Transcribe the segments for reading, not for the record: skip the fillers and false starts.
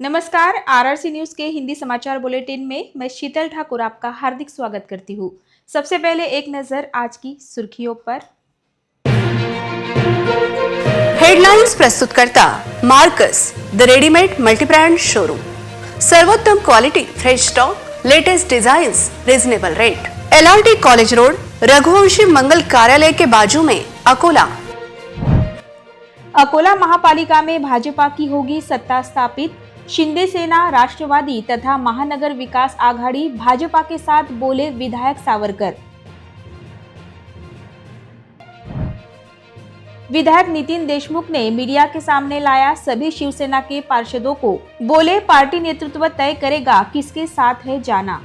नमस्कार। RRC news के हिंदी समाचार बुलेटिन में मैं शीतल ठाकुर आपका हार्दिक स्वागत करती हूँ। सबसे पहले एक नजर आज की सुर्खियों पर। हेडलाइंस प्रस्तुत करता Marcus the readymade multibrand showroom. सर्वोत्तम quality, fresh stock, latest designs, reasonable rate. LRT college road, Raghuvanshi मंगल कार्यालय के बाजू में, अकोला। अकोला महापालिका में भाजपा की होगी सत्ता स्थापित। शिंदे सेना, राष्ट्रवादी तथा महानगर विकास आघाड़ी भाजपा के साथ, बोले विधायक सावरकर। विधायक नितिन देशमुख ने मीडिया के सामने लाया सभी शिवसेना के पार्षदों को, बोले पार्टी नेतृत्व तय करेगा किसके साथ है जाना।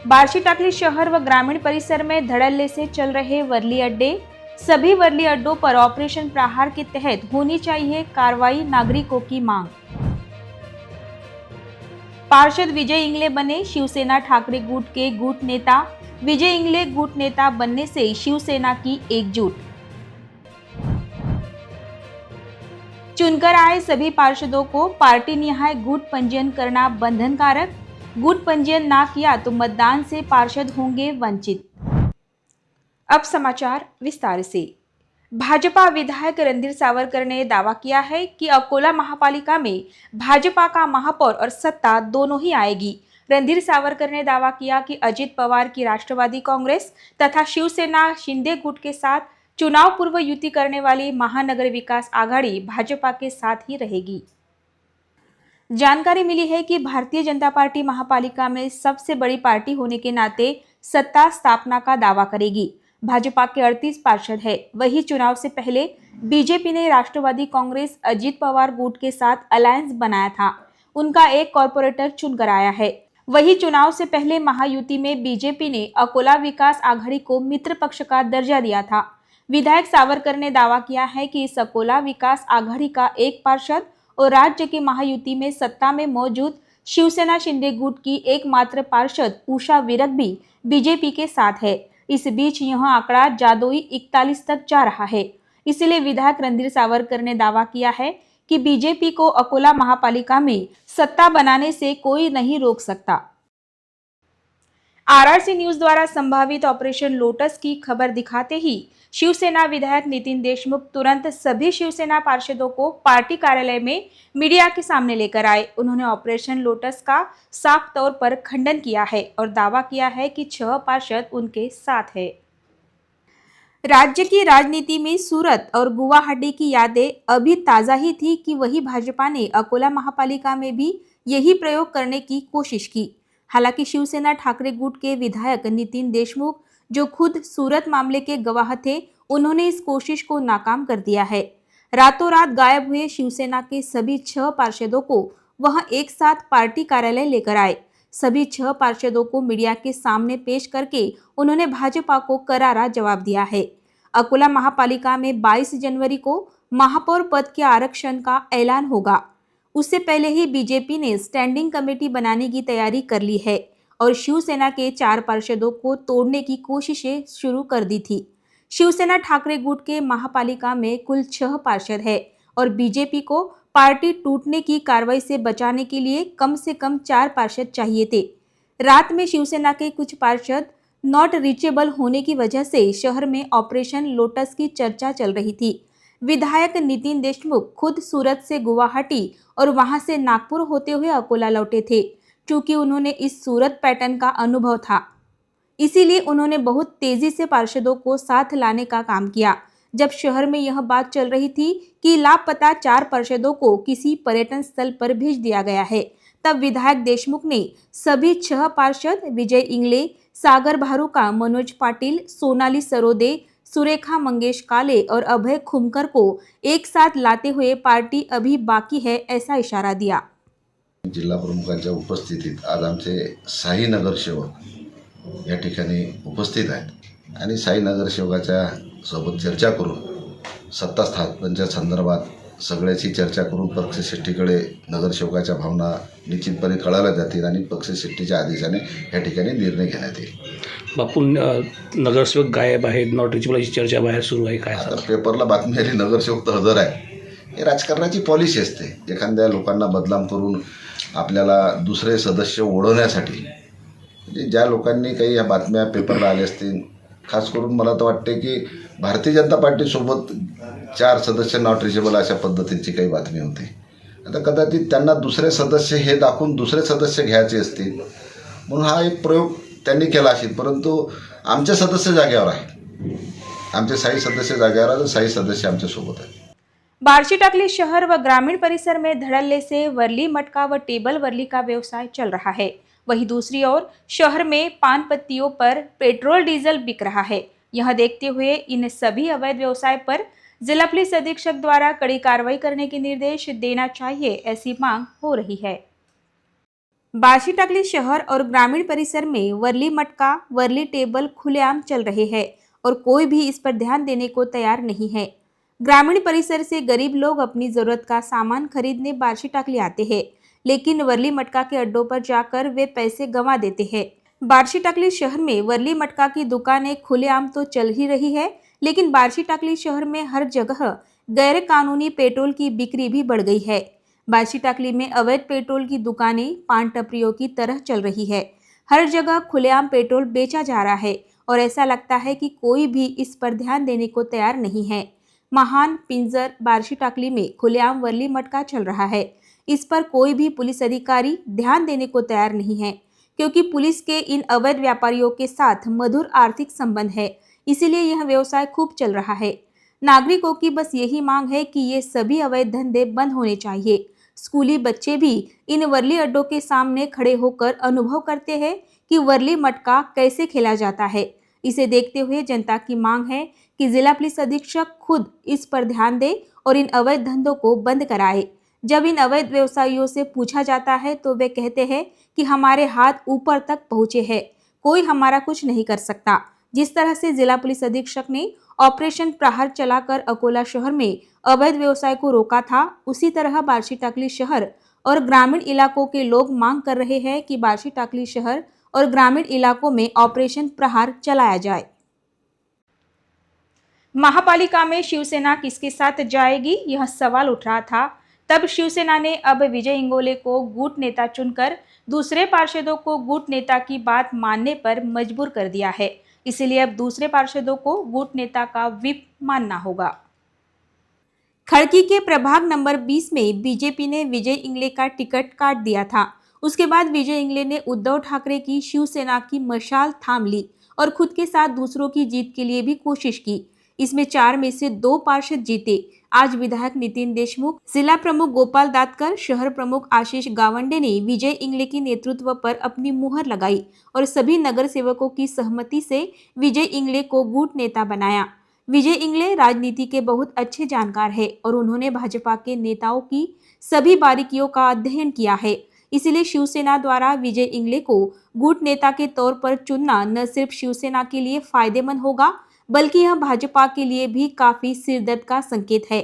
बार्शी टाकली शहर व ग्रामीण परिसर में धड़ल्ले से चल रहे वर्ली अड्डे। सभी वर्ली अड्डों पर ऑपरेशन प्रहार के तहत होनी चाहिए कार्रवाई, नागरिकों की मांग। पार्षद विजय इंगले बने शिवसेना ठाकरे गुट के गुट नेता। विजय इंगले गुट नेता बनने से शिवसेना की एकजुट। चुनकर आए सभी पार्षदों को पार्टी निहाय गुट पंजीयन करना बंधनकारक। गुट पंजीयन ना किया तो मतदान से पार्षद होंगे वंचित। अब समाचार विस्तार से। भाजपा विधायक रणधीर सावरकर ने दावा किया है कि अकोला महापालिका में भाजपा का महापौर और सत्ता दोनों ही आएगी। रणधीर सावरकर ने दावा किया कि अजित पवार की राष्ट्रवादी कांग्रेस तथा शिवसेना शिंदे गुट के साथ चुनाव पूर्व युति करने वाली महानगर विकास आघाड़ी भाजपा के साथ ही रहेगी। जानकारी मिली है कि भारतीय जनता पार्टी महापालिका में सबसे बड़ी पार्टी होने के नाते सत्ता स्थापना का दावा करेगी। भाजपा के 38 पार्षद है। वही चुनाव से पहले बीजेपी ने राष्ट्रवादी कांग्रेस अजित पवार गुट के साथ अलायंस बनाया था। उनका एक कॉर्पोरेटर चुनकर आया है। वही चुनाव से पहले महायुति में बीजेपी ने अकोला विकास आघाड़ी को मित्र पक्ष का दर्जा दिया था। विधायक सावरकर ने दावा किया है कि इस अकोला विकास आघाड़ी का एक पार्षद और राज्य की महायुति में सत्ता में मौजूद शिवसेना शिंदे गुट की एकमात्र पार्षद उषा विरक भी बीजेपी के साथ है। इस बीच यह आंकड़ा जादुई 41 तक जा रहा है। इसलिए विधायक रणधीर सावरकर ने दावा किया है कि बीजेपी को अकोला महापालिका में सत्ता बनाने से कोई नहीं रोक सकता। आरआरसी न्यूज द्वारा संभावित ऑपरेशन लोटस की खबर दिखाते ही शिवसेना विधायक नितिन देशमुख तुरंत सभी शिवसेना पार्षदों को पार्टी कार्यालय में मीडिया के सामने लेकर आए। उन्होंने ऑपरेशन लोटस का साफ तौर पर खंडन किया है और दावा किया है कि 6 पार्षद उनके साथ है। राज्य की राजनीति में सूरत और गुवाहाटी की यादें अभी ताजा ही थी कि वही भाजपा ने अकोला महापालिका में भी यही प्रयोग करने की कोशिश की। हालांकि शिवसेना ठाकरे गुट के विधायक नितिन देशमुख, जो खुद सूरत मामले के गवाह थे, उन्होंने इस कोशिश को नाकाम कर दिया है। रातों रात गायब हुए शिवसेना के सभी 6 पार्षदों को वह एक साथ पार्टी कार्यालय लेकर आए। सभी 6 पार्षदों को मीडिया के सामने पेश करके उन्होंने भाजपा को करारा जवाब दिया है। अकोला महापालिका में 22 जनवरी को महापौर पद के आरक्षण का ऐलान होगा। उससे पहले ही बीजेपी ने स्टैंडिंग कमेटी बनाने की तैयारी कर ली है और शिवसेना के 4 पार्षदों को तोड़ने की कोशिशें शुरू कर दी थी। शिवसेना ठाकरे गुट के महापालिका में कुल 6 पार्षद है और बीजेपी को पार्टी टूटने की कार्रवाई से बचाने के लिए कम से कम 4 पार्षद चाहिए थे। रात में शिवसेना के कुछ पार्षद नॉट रीचेबल होने की वजह से शहर में ऑपरेशन लोटस की चर्चा चल रही थी। विधायक नितिन देशमुख खुद सूरत से गुवाहाटी और वहां से नागपुर होते हुए अकोला लौटे थे। क्योंकि उन्होंने इस सूरत पैटर्न का अनुभव था, इसीलिए उन्होंने बहुत तेजी से पार्षदों को साथ लाने का काम किया। जब शहर में यह बात चल रही थी कि लापता 4 पार्षदों को किसी पर्यटन स्थल पर भेज दिया गया है, तब विधायक देशमुख ने सभी 6 पार्षद विजय इंगले, सागर भारूका, मनोज पाटिल, सोनाली सरोदे, सुरेखा मंगेश काले और अभय खुमकर को एक साथ लाते हुए पार्टी अभी बाकी है ऐसा इशारा दिया। जिल्हा प्रमुखांच्या उपस्थितीत आज आमचे 6 नगरसेवक या ठिकाणी उपस्थित आहेत आणि 6 नगरसेवकाच्या सोबत चर्चा करून सत्ता स्थापनेच्या संदर्भात सगळ्याची चर्चा करून पक्षश्रेष्ठीकडे नगरसेवकाच्या भावना निश्चितपणे कळायला जातील आणि पक्षश्रेष्ठीच्या आदेशाने या ठिकाणी निर्णय घेण्यात येईल। बापू नगरसेवक गायब आहेत, नॉट रिचेबल अशी चर्चा बाहेर सुरू आहे, काय आता पेपरला बातमी आली नगरसेवक तर हजर आहे, हे राजकारणाची पॉलिसी असते. एखाद्या लोकांना बदनाम करून आपल्याला दुसरे सदस्य ओढवण्यासाठी, म्हणजे ज्या लोकांनी काही ह्या बातम्या पेपरला आल्या असतील, खास करून मला तर वाटते की भारतीय जनता पार्टीसोबत 4 सदस्य नॉट रिचेबल अशा पद्धतीची काही बातमी होती. आता कदाचित त्यांना दुसरे सदस्य हे दाखवून दुसरे सदस्य घ्यायचे असतील म्हणून हा एक प्रयोग त्यांनी केला असेल. परंतु आमचे सदस्य जागेवर आहे, आमचे 6 सदस्य जागेवर आहेत, 6 सदस्य आमच्यासोबत आहेत. बार्शी टाकली शहर व ग्रामीण परिसर में धड़ल्ले से वर्ली मटका व टेबल वर्ली का व्यवसाय चल रहा है। वहीं दूसरी ओर शहर में पान पत्तियों पर पेट्रोल डीजल बिक रहा है। यह देखते हुए इन सभी अवैध व्यवसाय पर जिला पुलिस अधीक्षक द्वारा कड़ी कार्रवाई करने के निर्देश देना चाहिए, ऐसी मांग हो रही है। बार्शी टाकली शहर और ग्रामीण परिसर में वर्ली मटका वर्ली टेबल खुलेआम चल रहे हैं और कोई भी इस पर ध्यान देने को तैयार नहीं है। ग्रामीण परिसर से गरीब लोग अपनी जरूरत का सामान खरीदने बार्शी टाकली आते हैं, लेकिन वर्ली मटका के अड्डों पर जाकर वे पैसे गंवा देते हैं। बार्शी टाकली शहर में वर्ली मटका की दुकानें खुलेआम तो चल ही रही है, लेकिन बार्शी टाकली शहर में हर जगह गैर कानूनी पेट्रोल की बिक्री भी बढ़ गई है। बार्शी टाकली में अवैध पेट्रोल की दुकानें पान टपरियों की तरह चल रही है। हर जगह खुलेआम पेट्रोल बेचा जा रहा है और ऐसा लगता है कि कोई भी इस पर ध्यान देने को तैयार नहीं है। महान पिंजर बार्शी टाकली में खुलेआम वर्ली मटका चल रहा है। इस पर कोई भी पुलिस अधिकारी ध्यान देने को तैयार नहीं है, क्योंकि पुलिस के इन अवैध व्यापारियों के साथ मधुर आर्थिक संबंध है, इसीलिए यह व्यवसाय खूब चल रहा है। नागरिकों की बस यही मांग है कि ये सभी अवैध धंधे बंद होने चाहिए। स्कूली बच्चे भी इन वर्ली अड्डों के सामने खड़े होकर अनुभव करते हैं कि वर्ली मटका कैसे खेला जाता है। इसे देखते हुए जनता की मांग है कि जिला पुलिस अधीक्षक खुद इस पर ध्यान दे और इन अवैध धंधों को बंद कराए। जब इन अवैध व्यवसायियों से पूछा जाता है तो वे कहते हैं कि हमारे हाथ ऊपर तक पहुंचे हैं, कोई हमारा कुछ नहीं कर सकता। जिस तरह से जिला पुलिस अधीक्षक ने ऑपरेशन प्रहार चलाकर अकोला शहर में अवैध व्यवसाय को रोका था, उसी तरह बार्शी टाकली शहर और ग्रामीण इलाकों के लोग मांग कर रहे हैं कि बार्शी टाकली शहर और ग्रामीण इलाकों में ऑपरेशन प्रहार चलाया जाए। महापालिका में शिवसेना किसके साथ जाएगी, यह सवाल उठ रहा था। तब शिवसेना ने अब विजय इंगोले को गुट नेता चुनकर दूसरे पार्षदों को गुट नेता की बात मानने पर मजबूर कर दिया है। इसलिए अब दूसरे पार्षदों को गुट नेता का व्हिप मानना होगा। खड़की के प्रभाग नंबर 20 में बीजेपी ने विजय इंगले का टिकट काट दिया था। उसके बाद विजय इंगले ने उद्धव ठाकरे की शिवसेना की मशाल थाम ली और खुद के साथ दूसरों की जीत के लिए भी कोशिश की। इसमें 4 में से 2 पार्षद जीते। आज विधायक नितिन देशमुख, जिला प्रमुख गोपाल दातकर, शहर प्रमुख आशीष गावंडे ने विजय इंगले की नेतृत्व पर अपनी मुहर लगाई और सभी नगर सेवकों की सहमति से विजय इंगले को गुट नेता बनाया। विजय इंगले राजनीति के बहुत अच्छे जानकार है और उन्होंने भाजपा के नेताओं की सभी बारीकियों का अध्ययन किया है। इसलिए शिवसेना द्वारा विजय इंगले को गुट नेता के तौर पर चुनना न सिर्फ शिवसेना के लिए फायदेमंद होगा, बल्कि यह भाजपा के लिए भी काफी सिरदर्द का संकेत है।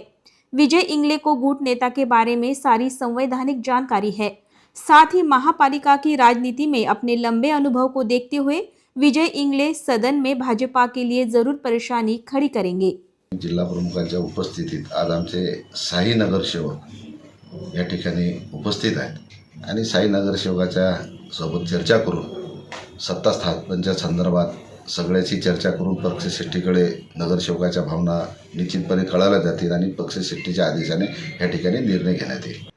विजय इंगले को गुट नेता के बारे में सारी संवैधानिक जानकारी है। साथ ही महापालिका की राजनीति में अपने लंबे अनुभव को देखते हुए विजय इंगले सदन में भाजपा के लिए जरूर परेशानी खड़ी करेंगे। जिल्हा प्रमुखांच्या उपस्थितीत आज आमचे 6 नगरसेवक या ठिकाणी उपस्थित आहेत आणि 6 नगरसेवकाच्या सोबत चर्चा करून सत्ता स्थापनेच्या संदर्भात सगळ्याची चर्चा करून पक्षश्रेष्ठीकडे नगरसेवकाच्या भावना निश्चितपणे कळवल्या जातील आणि पक्षश्रेष्ठीच्या आदेशाने या ठिकाणी निर्णय घेण्यात येईल।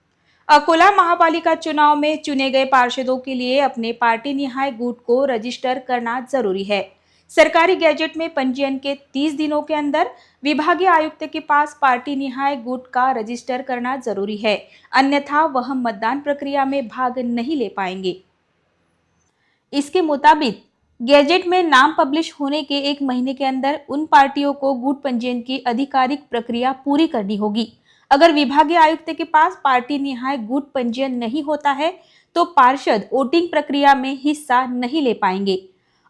अकोला महापालिका चुनाव में चुने गए पार्षदों के लिए अपने पार्टी निहाय गुट को रजिस्टर करना जरूरी है। सरकारी गैजेट में पंजीयन के 30 दिनों के अंदर विभागीय आयुक्त के पास पार्टी निहाय गुट का रजिस्टर करना जरूरी है, अन्यथा वह मतदान प्रक्रिया में भाग नहीं ले पाएंगे। इसके मुताबिक गैजेट में नाम पब्लिश होने के 1 महीने के अंदर उन पार्टियों को गुट पंजीयन की आधिकारिक प्रक्रिया पूरी करनी होगी। अगर विभागीय आयुक्त के पास पार्टी निहाय गुट पंजीयन नहीं होता है तो पार्षद वोटिंग प्रक्रिया में हिस्सा नहीं ले पाएंगे।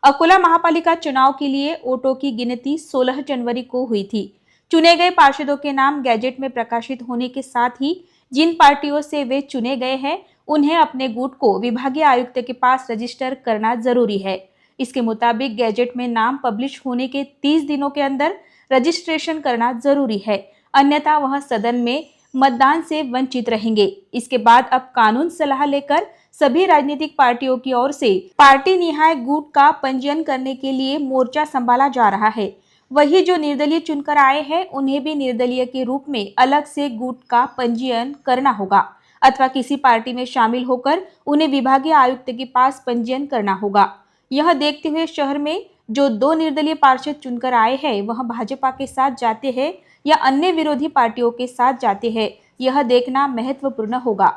अकोला महापालिका चुनाव के लिए वोटों की गिनती 16 जनवरी को हुई थी। चुने गए पार्षदों के नाम गैजेट में प्रकाशित होने के साथ ही जिन पार्टियों से वे चुने गए हैं उन्हें अपने गुट को विभागीय आयुक्त के पास रजिस्टर करना जरूरी है। इसके मुताबिक गैजेट में नाम पब्लिश होने के 30 दिनों के अंदर रजिस्ट्रेशन करना जरूरी है, अन्यथा वह सदन में मतदान से वंचित रहेंगे। इसके बाद अब कानून सलाह लेकर सभी राजनीतिक पार्टियों की ओर से पार्टी निहाय गुट का पंजीयन करने के लिए मोर्चा संभाला जा रहा है। वही जो निर्दलीय चुनकर आए हैं उन्हें भी निर्दलीय के रूप में अलग से गुट का पंजीयन करना होगा अथवा किसी पार्टी में शामिल होकर उन्हें विभागीय आयुक्त के पास पंजीयन करना होगा। यह देखते हुए शहर में जो 2 निर्दलीय पार्षद चुनकर आए हैं वह भाजपा के साथ जाते हैं या अन्य विरोधी पार्टियों के साथ जाते हैं, यह देखना महत्वपूर्ण होगा।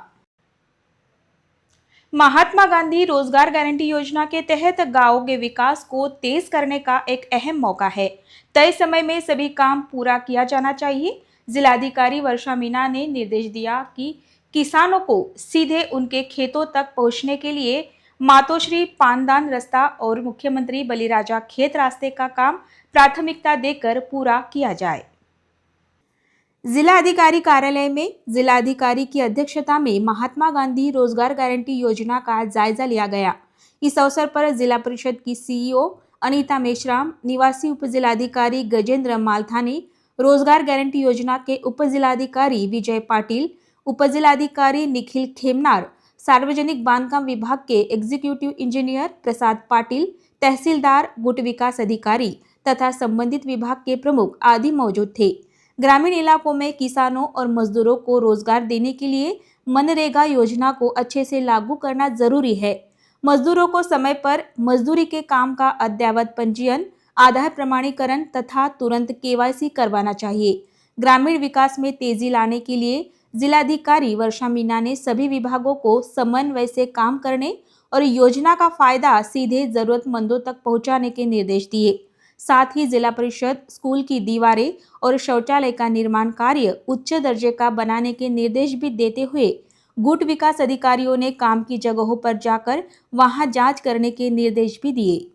महात्मा गांधी रोजगार गारंटी योजना के तहत गांवों के विकास को तेज करने का एक अहम मौका है। तय समय में सभी काम पूरा किया जाना चाहिए। जिलाधिकारी वर्षा मीणा ने निर्देश दिया कि किसानों को सीधे उनके खेतों तक पहुंचने के लिए मातोश्री पानदान रास्ता और मुख्यमंत्री बलिराजा खेत रास्ते का काम प्राथमिकता देकर पूरा किया जाए। जिला अधिकारी कार्यालय में जिलाधिकारी की अध्यक्षता में महात्मा गांधी रोजगार गारंटी योजना का जायजा लिया गया। इस अवसर पर जिला परिषद की सीईओ अनीता मेश्राम, निवासी उपजिलाधिकारी गजेंद्र मालथानी, रोजगार गारंटी योजना के उपजिलाधिकारी विजय पाटिल, उपजिलाधिकारी निखिल खेमनार, सार्वजनिक बांधकाम विभाग के एग्जीक्यूटिव इंजीनियर प्रसाद पाटिल, तहसीलदार, गुट विकास अधिकारी तथा संबंधित विभाग के प्रमुख आदि मौजूद थे। ग्रामीण इलाकों में किसानों और मजदूरों को रोजगार देने के लिए मनरेगा योजना को अच्छे से लागू करना जरूरी है। मजदूरों को समय पर मजदूरी के काम का अद्ययावत पंजीयन, आधार प्रमाणीकरण तथा तुरंत केवाईसी करवाना चाहिए। ग्रामीण विकास में तेजी लाने के लिए जिलाधिकारी वर्षा मीणा ने सभी विभागों को समन्वय से काम करने और योजना का फायदा सीधे जरूरतमंदों तक पहुंचाने के निर्देश दिए। साथ ही जिला परिषद स्कूल की दीवारें और शौचालय का निर्माण कार्य उच्च दर्जे का बनाने के निर्देश भी देते हुए गुट विकास अधिकारियों ने काम की जगहों पर जाकर वहां जांच करने के निर्देश भी दिए।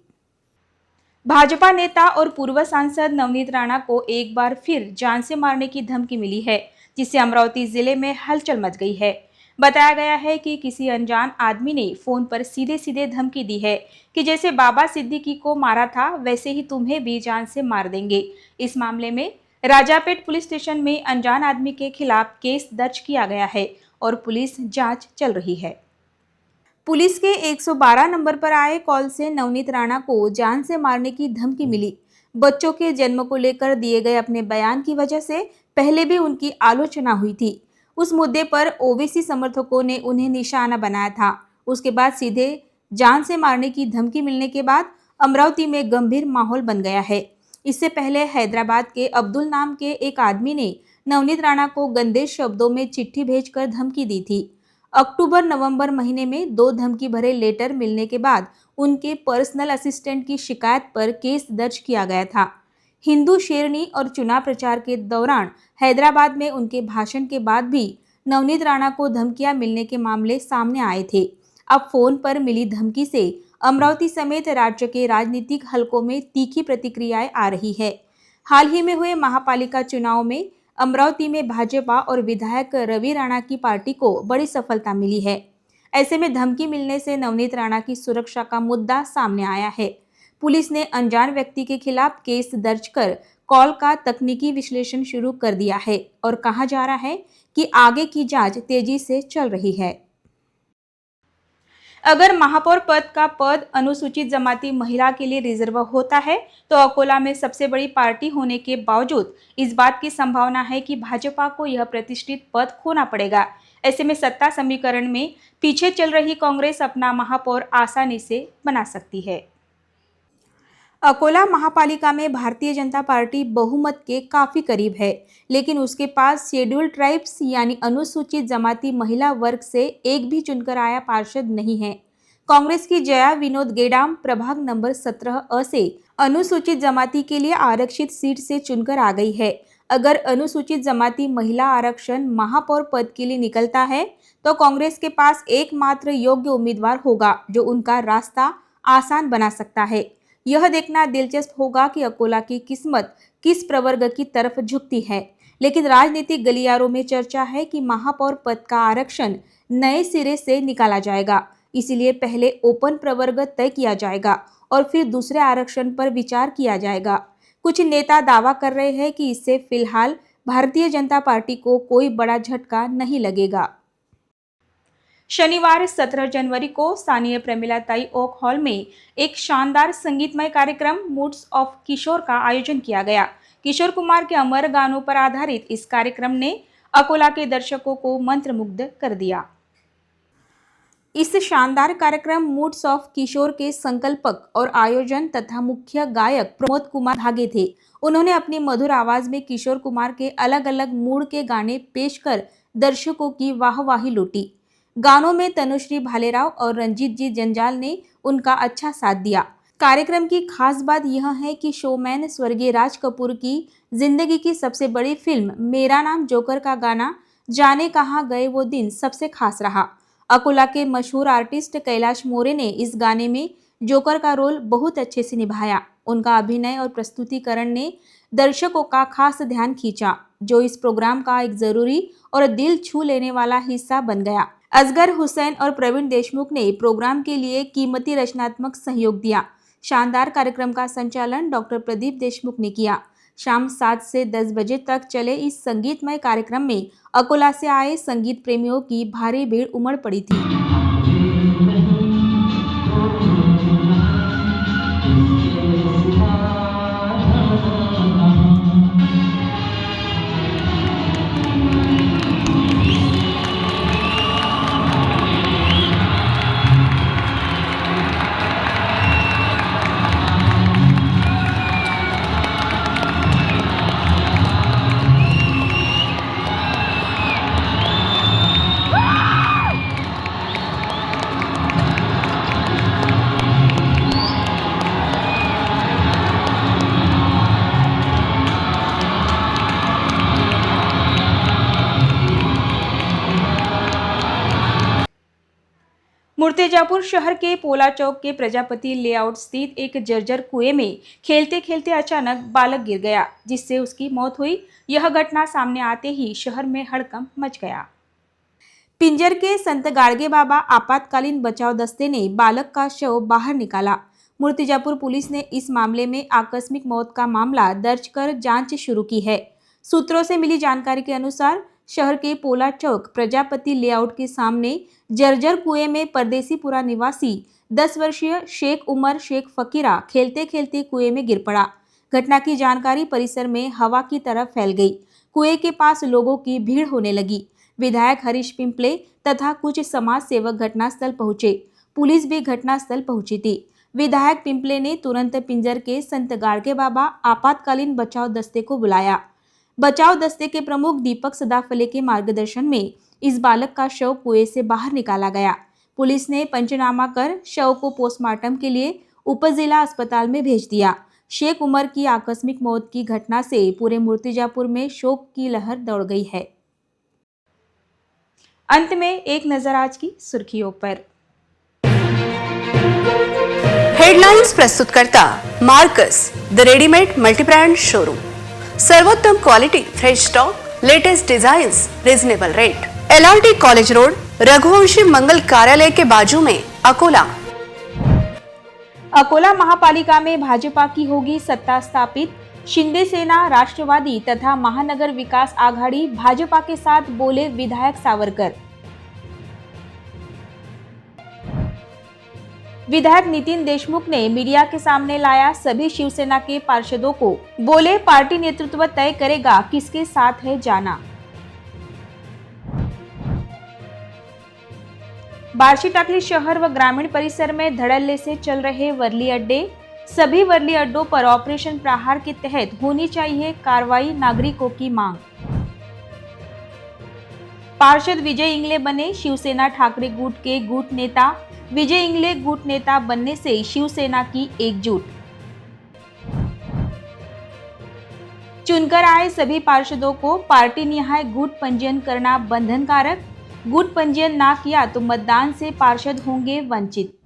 भाजपा नेता और पूर्व सांसद नवनीत राणा को एक बार फिर जान से मारने की धमकी मिली है, जिससे अमरावती जिले में हलचल मच गई है। बताया गया है कि किसी अनजान आदमी ने फोन पर सीधे सीधे धमकी दी है कि जैसे बाबा सिद्दीकी को मारा था वैसे ही तुम्हें भी जान से मार देंगे। इस मामले में राजापेट पुलिस स्टेशन में अनजान आदमी के खिलाफ केस दर्ज किया गया है और पुलिस जांच चल रही है। पुलिस के 112 नंबर पर आए कॉल से नवनीत राणा को जान से मारने की धमकी मिली। बच्चों के जन्म को लेकर दिए गए अपने बयान की वजह से पहले भी उनकी आलोचना हुई थी। उस मुद्दे पर ओवैसी समर्थकों ने उन्हें निशाना बनाया था। उसके बाद सीधे जान से मारने की धमकी मिलने के बाद अमरावती में गंभीर माहौल बन गया है। इससे पहले हैदराबाद के अब्दुल नाम के एक आदमी ने नवनीत राणा को गंदे शब्दों में चिट्ठी भेजकर धमकी दी थी। अक्टूबर-नवंबर महीने में 2 धमकी भरे लेटर मिलने के बाद उनके पर्सनल असिस्टेंट की शिकायत पर केस दर्ज किया गया था। हिंदू शेरनी और चुनाव प्रचार के दौरान हैदराबाद में उनके भाषण के बाद भी नवनीत राणा को धमकियां मिलने के मामले सामने आए थे। अब फोन पर मिली धमकी से अमरावती समेत राज्य के राजनीतिक हलकों में तीखी प्रतिक्रियाएं आ रही है। हाल ही में हुए महापालिका चुनाव में अमरावती में भाजपा और विधायक रवि राणा की पार्टी को बड़ी सफलता मिली है। ऐसे में धमकी मिलने से नवनीत राणा की सुरक्षा का मुद्दा सामने आया है। पुलिस ने अनजान व्यक्ति के खिलाफ केस दर्ज कर कॉल का तकनीकी विश्लेषण शुरू कर दिया है और कहा जा रहा है कि आगे की जांच तेजी से चल रही है। अगर महापौर पद का पद अनुसूचित जमाती महिला के लिए रिजर्व होता है तो अकोला में सबसे बड़ी पार्टी होने के बावजूद इस बात की संभावना है कि भाजपा को यह प्रतिष्ठित पद खोना पड़ेगा। ऐसे में सत्ता समीकरण में पीछे चल रही कांग्रेस अपना महापौर आसानी से बना सकती है। अकोला महापालिका में भारतीय जनता पार्टी बहुमत के काफी करीब है, लेकिन उसके पास शेड्यूल्ड ट्राइब्स यानी अनुसूचित जमाती महिला वर्ग से एक भी चुनकर आया पार्षद नहीं है। कांग्रेस की जया विनोद गेडाम प्रभाग नंबर 17 से अनुसूचित जमाती के लिए आरक्षित सीट से चुनकर आ गई है। अगर अनुसूचित जमाती महिला आरक्षण महापौर पद के लिए निकलता है तो कांग्रेस के पास एकमात्र योग्य उम्मीदवार होगा जो उनका रास्ता आसान बना सकता है। यह देखना दिलचस्प होगा कि अकोला की किस्मत किस प्रवर्ग की तरफ झुकती है, लेकिन राजनीतिक गलियारों में चर्चा है कि महापौर पद का आरक्षण नए सिरे से निकाला जाएगा। इसीलिए पहले ओपन प्रवर्ग तय किया जाएगा और फिर दूसरे आरक्षण पर विचार किया जाएगा। कुछ नेता दावा कर रहे हैं कि इससे फिलहाल भारतीय जनता पार्टी को कोई बड़ा झटका नहीं लगेगा। शनिवार 17 जनवरी को स्थानीय प्रेमिलाताई ओक हॉल में एक शानदार संगीतमय कार्यक्रम मूड्स ऑफ किशोर का आयोजन किया गया। किशोर कुमार के अमर गानों पर आधारित इस कार्यक्रम ने अकोला के दर्शकों को मंत्रमुग्ध कर दिया। इस शानदार कार्यक्रम मूड्स ऑफ किशोर के संकल्पक और आयोजन तथा मुख्य गायक प्रमोद कुमार भागे थे। उन्होंने अपनी मधुर आवाज में किशोर कुमार के अलग अलग मूड के गाने पेश कर दर्शकों की वाहवाही लूटी। गानों में तनुश्री भालेराव और रंजीत जी जंजाल ने उनका अच्छा साथ दिया। कार्यक्रम की खास बात यह है कि शोमैन स्वर्गीय राज कपूर की जिंदगी की सबसे बड़ी फिल्म मेरा नाम जोकर का गाना जाने कहाँ गए वो दिन सबसे खास रहा। अकोला के मशहूर आर्टिस्ट कैलाश मोरे ने इस गाने में जोकर का रोल बहुत अच्छे से निभाया। उनका अभिनय और प्रस्तुतिकरण ने दर्शकों का खास ध्यान खींचा, जो इस प्रोग्राम का एक जरूरी और दिल छू लेने वाला हिस्सा बन गया। असगर हुसैन और प्रवीण देशमुख ने प्रोग्राम के लिए कीमती रचनात्मक सहयोग दिया। शानदार कार्यक्रम का संचालन डॉक्टर प्रदीप देशमुख ने किया। शाम 7 से 10 बजे तक चले इस संगीतमय कार्यक्रम में अकोला से आए संगीत प्रेमियों की भारी भीड़ उमड़ पड़ी थी। मूर्तिजापुर शहर के पोला चौक के प्रजापति लेआउट स्थित एक जर्जर कुएं में खेलते खेलते अचानक बालक गिर गया, जिससे उसकी मौत हुई। यह घटना सामने आते ही शहर में हड़कंप मच गया। पिंजर के संत गाड़गे बाबा आपातकालीन बचाव दस्ते ने बालक का शव बाहर निकाला। मूर्तिजापुर पुलिस ने इस मामले में आकस्मिक मौत का मामला दर्ज कर जांच शुरू की है। सूत्रों से मिली जानकारी के अनुसार शहर के पोला चौक प्रजापति लेआउट के सामने जर्जर कुएं में परदेसीपुरा निवासी 10 वर्षीय शेख उमर शेख फकीरा खेलते खेलते कुएं में गिर पड़ा। घटना की जानकारी परिसर में हवा की तरह फैल गई। कुएं के पास लोगों की भीड़ होने लगी। विधायक हरीश पिंपले तथा कुछ समाज सेवक घटनास्थल पहुंचे। पुलिस भी घटनास्थल पहुंची थी। विधायक पिंपले ने तुरंत पिंजर के संत गाड़गे बाबा आपातकालीन बचाव दस्ते को बुलाया। बचाव दस्ते के प्रमुख दीपक सदाफले के मार्गदर्शन में इस बालक का शव कुएं से बाहर निकाला गया। पुलिस ने पंचनामा कर शव को पोस्टमार्टम के लिए उप जिला अस्पताल में भेज दिया। शेख उमर की आकस्मिक मौत की घटना से पूरे मूर्तिजापुर में शोक की लहर दौड़ गई है। अंत में एक नजर आज की सुर्खियों पर। हेडलाइंस प्रस्तुत करता Marcus the readymade multibrand showroom. सर्वोत्तम quality, fresh stock, latest designs, reasonable rate. LRT college road, Raghuvanshi मंगल कार्यालय के बाजू में अकोला। अकोला महापालिका में भाजपा की होगी सत्ता स्थापित। शिंदे सेना, राष्ट्रवादी तथा महानगर विकास आघाड़ी भाजपा के साथ, बोले विधायक सावरकर। विधायक नितिन देशमुख ने मीडिया के सामने लाया सभी शिवसेना के पार्षदों को, बोले पार्टी नेतृत्व तय करेगा किसके साथ है जाना। बार्शी टाकली शहर व ग्रामीण परिसर में धड़ल्ले से चल रहे वर्ली अड्डे। सभी वर्ली अड्डों पर ऑपरेशन प्रहार के तहत होनी चाहिए कार्रवाई, नागरिकों की मांग। पार्षद विजय इंगले बने शिवसेना ठाकरे गुट के गुट नेता। विजय इंगले गुट नेता बनने से शिवसेना की एकजुट। चुनकर आए सभी पार्षदों को पार्टी निहाय गुट पंजीयन करना बंधनकारक। गुट पंजीयन ना किया तो मतदान से पार्षद होंगे वंचित।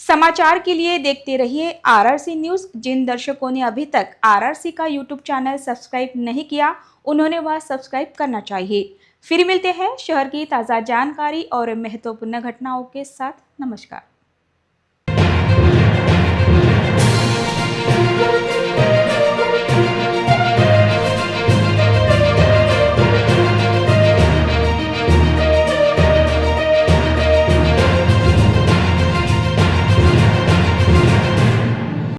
समाचार के लिए देखते रहिए RRC न्यूज। जिन दर्शकों ने अभी तक RRC का YouTube चैनल सब्सक्राइब नहीं किया, उन्होंने वह सब्सक्राइब करना चाहिए। फिर मिलते हैं शहर की ताज़ा जानकारी और महत्वपूर्ण घटनाओं के साथ। नमस्कार।